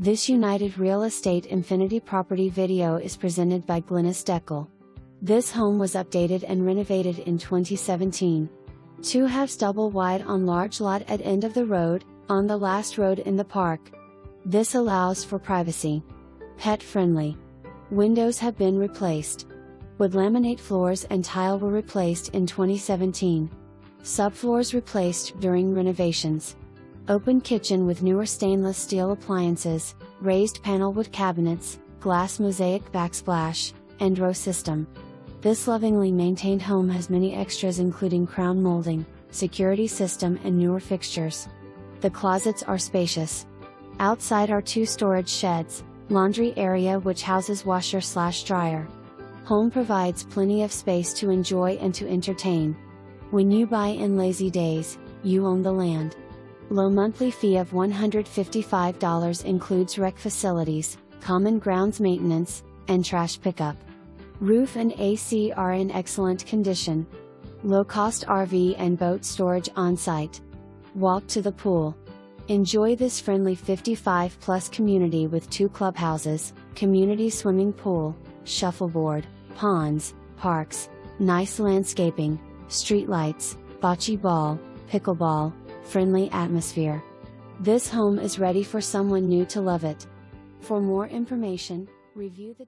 This United Real Estate Infinity property video is presented by Glynis Deckel. This home was updated and renovated in 2017. 2 halves double wide on large lot at end of the road, on the last road in the park. This allows for privacy. Pet friendly. Windows have been replaced. Wood laminate floors and tile were replaced in 2017. Subfloors replaced during renovations. Open kitchen with newer stainless steel appliances, raised panel wood cabinets, glass mosaic backsplash, and row system. This lovingly maintained home has many extras including crown molding, security system and newer fixtures. The closets are spacious. Outside are 2 storage sheds, laundry area which houses washer/dryer. Home provides plenty of space to enjoy and to entertain. When you buy in lazy days, you own the land. Low monthly fee of $155 includes rec facilities, common grounds maintenance, and trash pickup. Roof and AC are in excellent condition. Low-cost RV and boat storage on-site. Walk to the pool. Enjoy this friendly 55-plus community with 2 clubhouses, community swimming pool, shuffleboard, ponds, parks, nice landscaping, streetlights, bocce ball, pickleball, friendly atmosphere. This home is ready for someone new to love it. For more information, review the